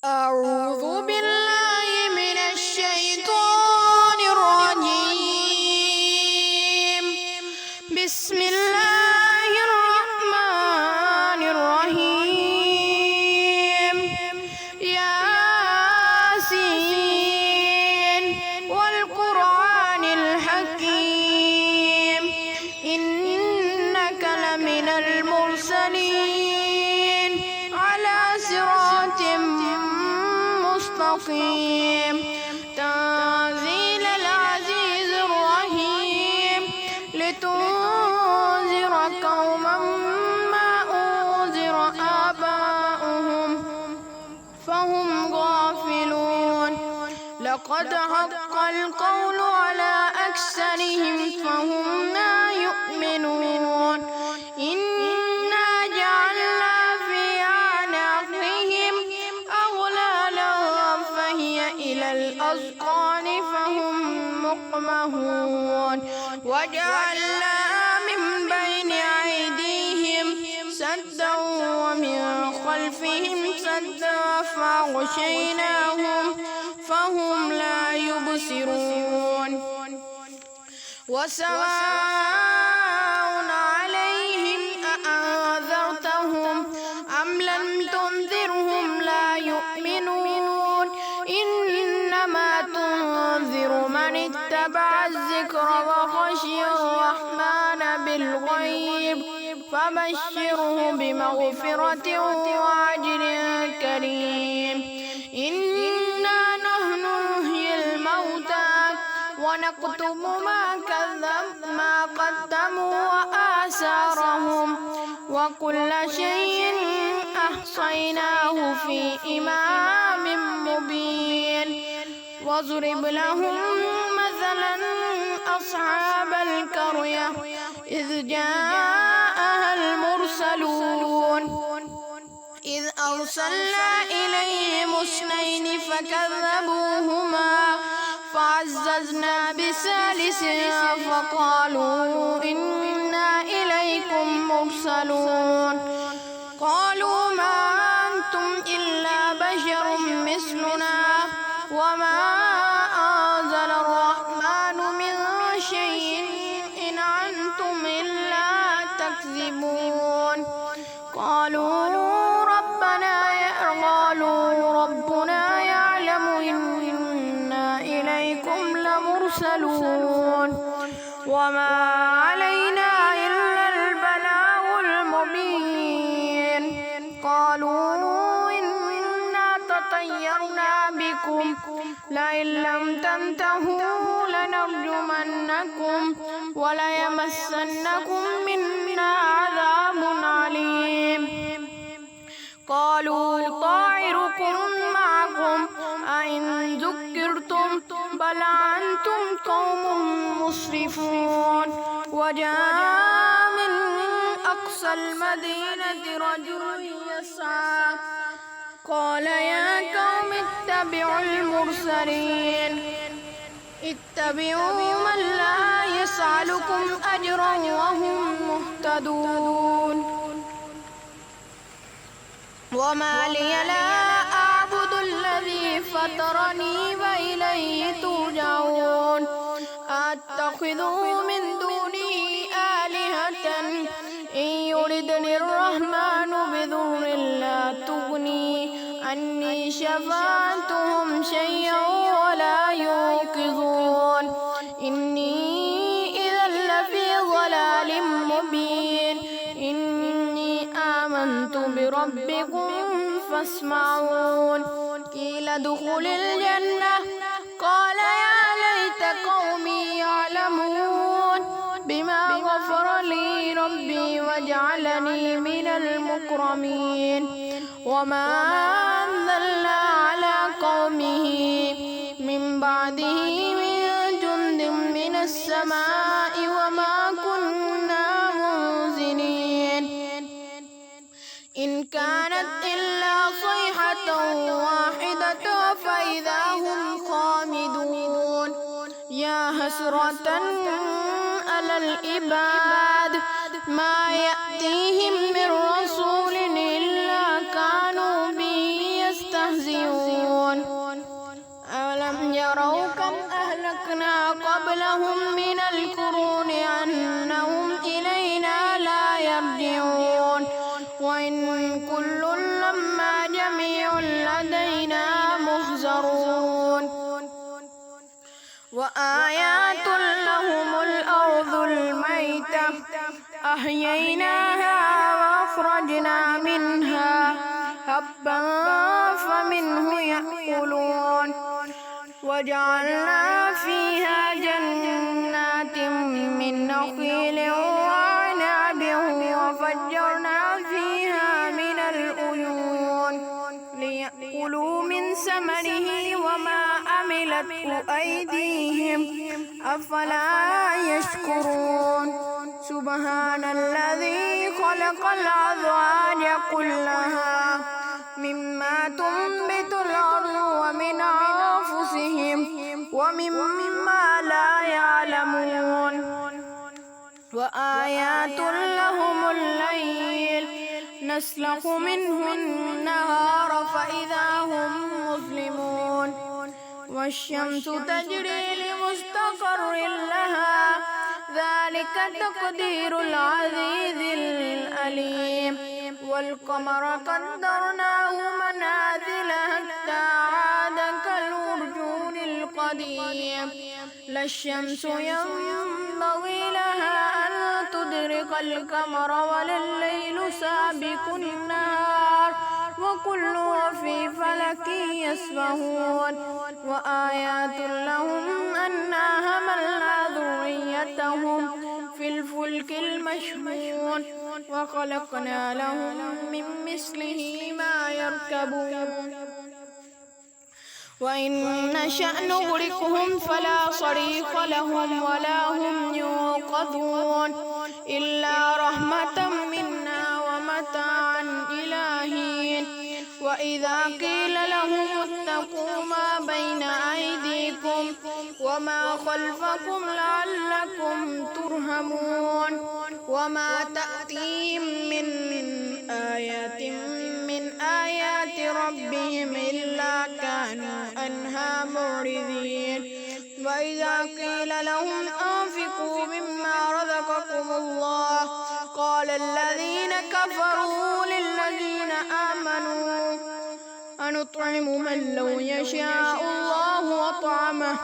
أعوذ بالله من الشيطان الرجيم. بسم الله الرحمن الرحيم. ياسين والقرآن الحكيم إنك لمن المرسلين على صراط مستقيم. تنزيل العزيز الرحيم لتنذر قوما ما أنذر آباؤهم فهم غافلون. لقد حق القول على أكثرهم فهم لا يؤمنون. إنا جعلنا في أعناقهم أغلالا فهي إلى الأذقان فهم مقمحون. وجعلنا من بين أيديهم سدا ومن خلفهم سدا فأغشيناهم فهم لا يبصرون. وسواء عليهم أأنذرتهم أم لم تنذرهم لا يؤمنون. إنما تنذر من اتبع الذكر وخشي الرحمن بالغيب فبشره بمغفرة وأجر كريم. إنا نحن نحيي الموتى ونكتب ما قدموا وآثارهم وكل شيء أحصيناه في إمام مبين. واضرب لهم مثلا أصحاب القرية إذ جاءها المرسلون إذ أرسلنا إليهم اثنين فكذبوهما فعززنا بثالث فقالوا إنا إليكم مرسلون. قالوا ما أنتم إلا بشر مثلنا وما أنزل الرحمن من شيء إن أنتم إلا تكذبون. قالوا ربنا يعلم إنا إليكم لمرسلون وما علينا إلا البلاغ المبين. قالوا إنا تطيرنا بكم لئن لم تنتهوا لنرجمنكم وليمسنكم منا عذاب عليم. قالوا طائركم معكم أئن ذكرتم بل أنتم قوم مسرفون. وجاء من أقصى المدينة رجل يسعى قال يا قوم اتبعوا المرسلين اتبعوا من لا يسألكم أجرا وهم مهتدون. وما لي لا أعبد الذي فطرني وإليه ترجعون. أتخذ من دونه آلهة إن يردني الرحمن بضر لا تغني عني شفاعتهم شيئا ولا ينقذون. إني إذا لفي ضلال مبين. إني آمنت بربكم فاسمعون. قيل ادخل الجنة قال يا ليت قومي يعلمون بما غفر لي ربي وجعلني من المكرمين. وما أنزلنا على قومه من بعده من جند من السماء وما كنا منزلين. إن كانت إلا صيحة واحدة فإذا هم خامدون. يا حسرة على العباد ما يأتيهم من رسول إلا كانوا به يستهزئون. يستهزئون أولم يروا كم أهلكنا قبلهم من القرون أنهم إلينا لا يرجعون وإن كل لما جميع لدينا محضرون وآيات لهم الأرض الميتة أحييناها وأخرجنا منها حبا فمنه يأكلون وجعلنا فيها جنات من نخيل وعنب وفجرنا فيها من العيون ليأكلوا من ثمره وما عملته أيديهم أفلا يشكرون سبحان الذي خلق الأزواج كلها مما تنبت الأرض ومن أنفسهم ومما لا يعلمون وآيات لهم الليل نسلخ منه النهار فإذا هم مظلمون والشمس تجري لمستقر لها ذلك تقدير العزيز العليم والقمر قدرناه منازل حتى عاد كالعرجون القديم لا الشمس ينبغي لها أن تدرك القمر ولا الليل سابق النهار وكل في فلك يسبحون وآيات لهم أنا حملنا ذريتهم في الفلك المشحون وخلقنا لهم من مثله ما يركبون وإن نشأ نغرقهم فلا صريخ لهم ولا هم ينقذون إلا رحمة منا ومتاعا إلى حين وإذا قيل لهم اتقوا ما بين أيديكم وما خلفكم لعلكم ترحمون وما تأتيهم من آيات من آيات ربهم إلا كانوا عنها معرضين وإذا قيل لهم أنفقوا مما رزقكم الله قال الذين كفروا للذين آمنوا أنطعم من لو يشاء الله أطعمه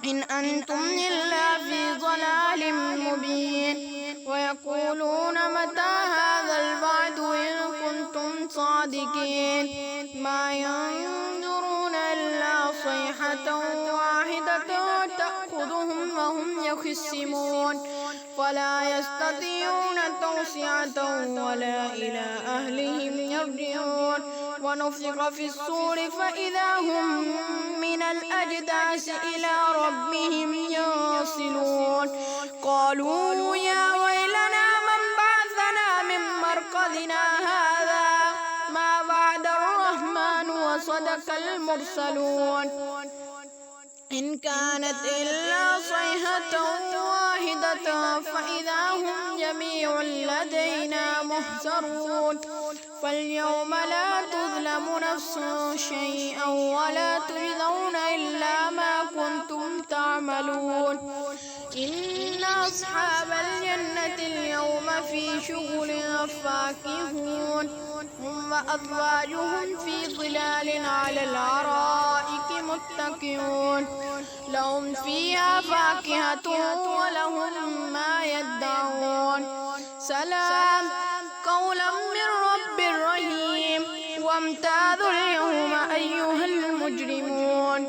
إن أنتم إلا في ضلال مبين ويقولون متى هذا الوعد إن كنتم صادقين ما ينظرون إلا صيحة واحدة تأخذهم وهم يخصمون فلا يستطيعون توصية ولا إلى أهلهم يرجعون ونفخ في الصور فإذا هم من الأجداث إلى ربهم ينسلون قالوا يا ويلنا من بعثنا من مرقدنا هذا ما وعد الرحمن وصدق المرسلون إن كانت إلا صيحة واحدة فإذا هم جميع لدينا محضرون فاليوم لا تظلم نفس شيئا ولا تجزون إلا ما كنتم تعملون إن أصحاب الجنة اليوم في شغل فاكهون هم وأزواجهم في ظلال على الأرائك متكئون لهم فيها فاكهة ولهم ما يدعون سلام قولا من رب رحيم وامتازوا اليوم أيها المجرمون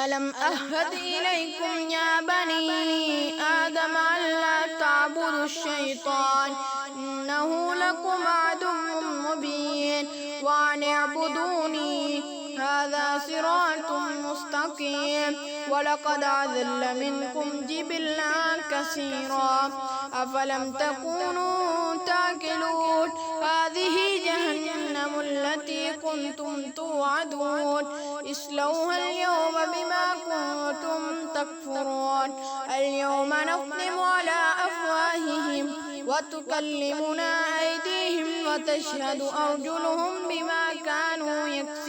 ألم أهد إليكم يا بني آدم ألا تعبدوا الشيطان إنه لكم عدو مبين وأن اعبدوني هذا صراط مستقيم ولقد أضل منكم جبلا كثيرا أفلم تكونوا تأكلون هذه جهنم التي كنتم توعدون اصلوها اليوم بما كنتم تكفرون اليوم نختم على أفواههم وتكلمنا أيديهم وتشهد أرجلهم بما كانوا يكسبون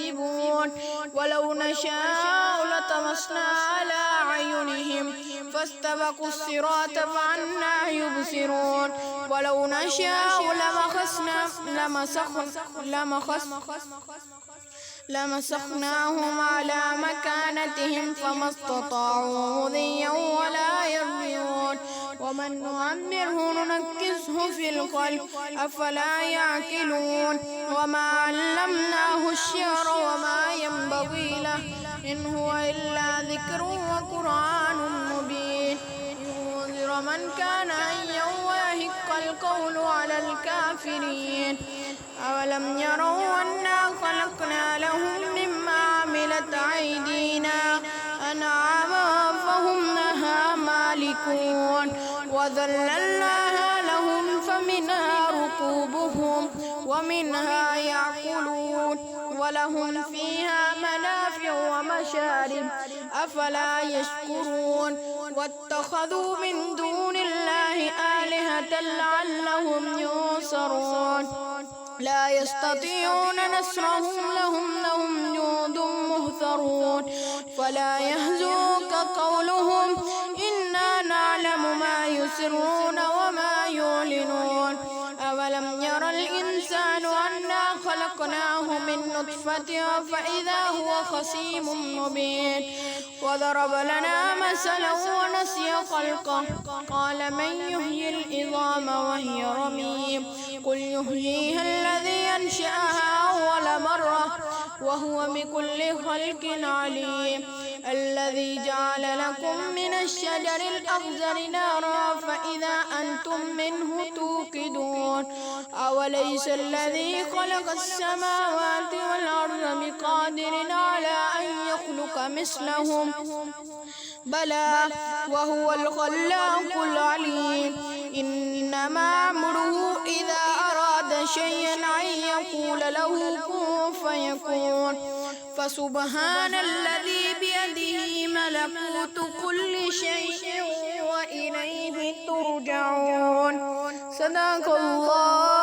فطمسنا على أعينهم فاستبقوا الصراط فأنى يبصرون ولو نشاء لمسخناهم على مكانتهم فما استطاعوا مضيا ولا يرجعون ومن نعمره ننكسه في الخلق أفلا يعقلون وما علمناه الشعر وما ينبغي له إن هو إلا ذكر وقرآن مبين لينذر من كان حيا ويحق القول على الكافرين أولم يروا أنا خلقنا لهم مما عملت أيدينا أنعاما فهم لها مالكون وذللناها لهم فمنها ركوبهم ومنها يأكلون ولهم فيها منافع ومشارب أفلا يشكرون واتخذوا من دون الله آلهة لعلهم ينصرون لا يستطيعون نصرهم لهم جند مهترون فلا يهزوك قولهم إنا نعلم ما يسرون وما يعلنون أولم ير الإنسان أنا خلقناه من نطفة فإذا هو خصيم مبين وضرب لنا مثلا ونسي خلقه قال من يحيي العظام وهي رميم قل يحييها الذي أنشأها أول مرة وهو بكل خلق عليم الذي جعل لكم من الشجر الأخضر نارا فإذا أنتم منه توقدون أوليس الذي خلق السماوات والأرض بقادر على أن يخلق مثلهم بلى وهو الخلاق العليم إنما أمره إذا أراد شيئا أن يقول له كن فيكون فسبحان الذي بيده ملكوت كل شيء وإليه ترجعون صدق الله